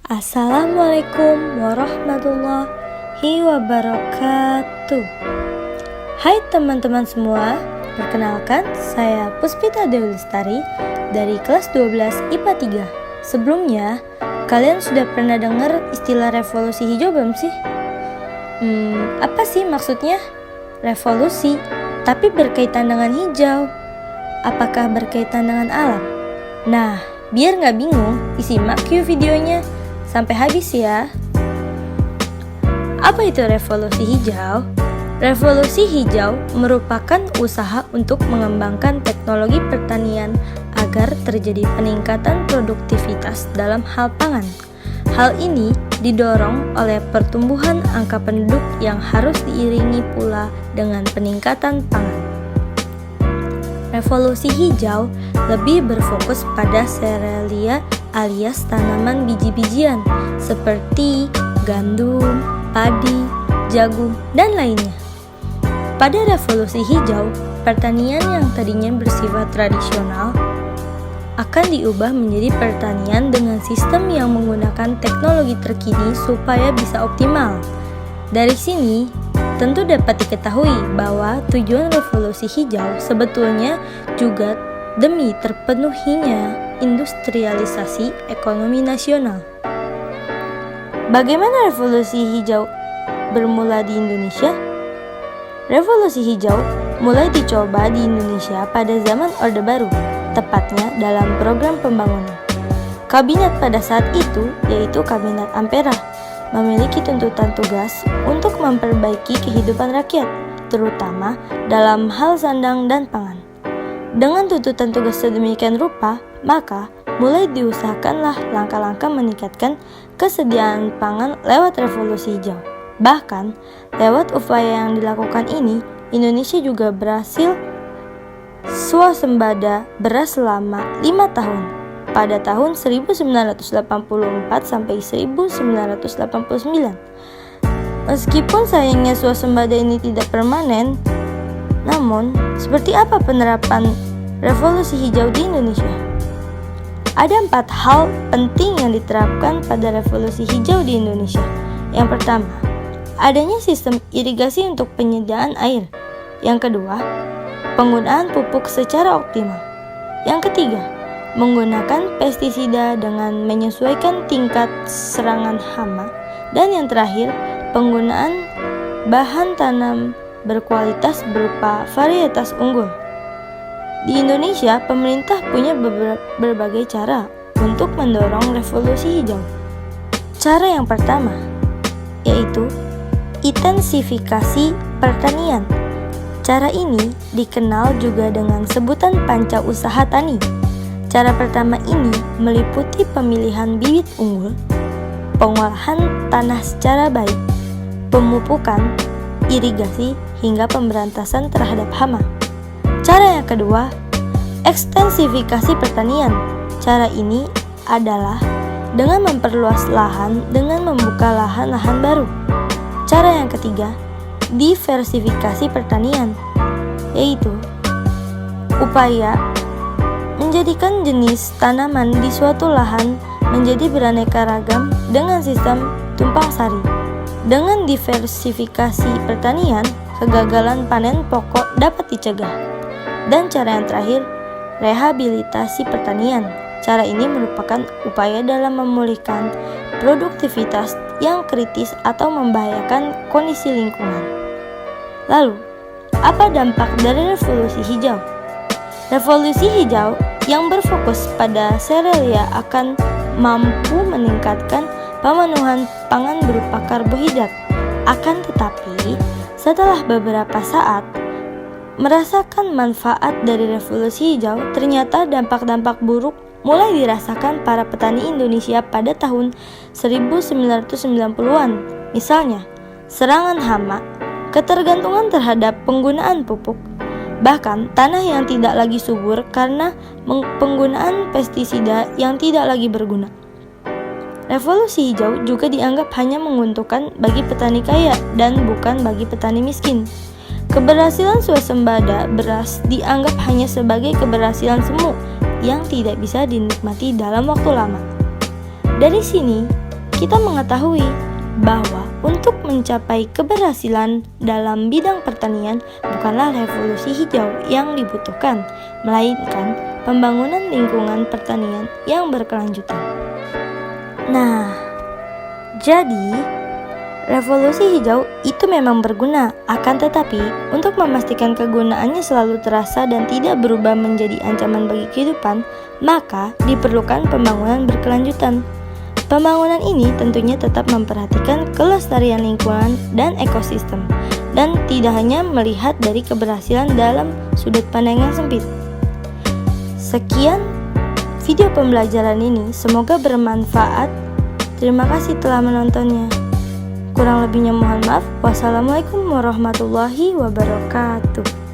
Assalamualaikum warahmatullahi wabarakatuh. Hai teman-teman semua, perkenalkan saya Puspita Dewi Lestari dari kelas 12 IPA 3. Sebelumnya, kalian sudah pernah dengar istilah revolusi hijau belum sih? Apa sih maksudnya? Revolusi, tapi berkaitan dengan hijau. Apakah berkaitan dengan alam? Nah, biar nggak bingung, disimak yuk videonya sampai habis ya. Apa itu revolusi hijau? Revolusi hijau merupakan usaha untuk mengembangkan teknologi pertanian agar terjadi peningkatan produktivitas dalam hal pangan. Hal ini didorong oleh pertumbuhan angka penduduk yang harus diiringi pula dengan peningkatan pangan. Revolusi hijau lebih berfokus pada serealia alias tanaman biji-bijian seperti gandum, padi, jagung, dan lainnya. Pada revolusi hijau, pertanian yang tadinya bersifat tradisional akan diubah menjadi pertanian dengan sistem yang menggunakan teknologi terkini supaya bisa optimal. Dari sini, tentu dapat diketahui bahwa tujuan revolusi hijau sebetulnya juga demi terpenuhinya industrialisasi ekonomi nasional. Bagaimana revolusi hijau bermula di Indonesia? Revolusi hijau mulai dicoba di Indonesia pada zaman Orde Baru, tepatnya dalam program pembangunan. Kabinet pada saat itu, yaitu Kabinet Ampera, memiliki tuntutan tugas untuk memperbaiki kehidupan rakyat, terutama dalam hal sandang dan pangan. Dengan tuntutan tugas sedemikian rupa, maka mulai diusahakanlah langkah-langkah meningkatkan kesediaan pangan lewat revolusi hijau. Bahkan, lewat upaya yang dilakukan ini, Indonesia juga berhasil swasembada beras selama 5 tahun, pada tahun 1984 sampai 1989. Meskipun sayangnya swasembada ini tidak permanen, namun seperti apa penerapan revolusi hijau di Indonesia? Ada 4 hal penting yang diterapkan pada revolusi hijau di Indonesia. Yang pertama, adanya sistem irigasi untuk penyediaan air. Yang kedua, penggunaan pupuk secara optimal. Yang ketiga, menggunakan pestisida dengan menyesuaikan tingkat serangan hama. Dan yang terakhir, penggunaan bahan tanam berkualitas berupa varietas unggul. Di Indonesia, pemerintah punya berbagai cara untuk mendorong revolusi hijau. Cara yang pertama, yaitu intensifikasi pertanian. Cara ini dikenal juga dengan sebutan panca usaha tani. Cara pertama ini meliputi pemilihan bibit unggul, pengolahan tanah secara baik, pemupukan, irigasi, hingga pemberantasan terhadap hama. Cara yang kedua, ekstensifikasi pertanian. Cara ini adalah dengan memperluas lahan dengan membuka lahan-lahan baru. Cara yang ketiga, diversifikasi pertanian, yaitu upaya menjadikan jenis tanaman di suatu lahan menjadi beraneka ragam dengan sistem tumpang sari. Dengan diversifikasi pertanian, kegagalan panen pokok dapat dicegah. Dan cara yang terakhir, rehabilitasi pertanian. Cara ini merupakan upaya dalam memulihkan produktivitas yang kritis atau membahayakan kondisi lingkungan. Lalu, apa dampak dari revolusi hijau? Revolusi hijau yang berfokus pada serealia akan mampu meningkatkan pemenuhan pangan berupa karbohidrat. Akan tetapi, setelah beberapa saat merasakan manfaat dari revolusi hijau, ternyata dampak-dampak buruk mulai dirasakan para petani Indonesia pada tahun 1990-an. Misalnya, serangan hama, ketergantungan terhadap penggunaan pupuk, bahkan tanah yang tidak lagi subur karena penggunaan pestisida yang tidak lagi berguna. Revolusi hijau juga dianggap hanya menguntungkan bagi petani kaya dan bukan bagi petani miskin. Keberhasilan swasembada beras dianggap hanya sebagai keberhasilan semu yang tidak bisa dinikmati dalam waktu lama. Dari sini, kita mengetahui bahwa untuk mencapai keberhasilan dalam bidang pertanian bukanlah revolusi hijau yang dibutuhkan, melainkan pembangunan lingkungan pertanian yang berkelanjutan. Nah, jadi revolusi hijau itu memang berguna, akan tetapi untuk memastikan kegunaannya selalu terasa dan tidak berubah menjadi ancaman bagi kehidupan, maka diperlukan pembangunan berkelanjutan. Pembangunan ini tentunya tetap memperhatikan kelestarian lingkungan dan ekosistem, dan tidak hanya melihat dari keberhasilan dalam sudut pandang yang sempit. Sekian video pembelajaran ini, semoga bermanfaat. Terima kasih telah menontonnya. Kurang lebihnya mohon maaf. Wassalamualaikum warahmatullahi wabarakatuh.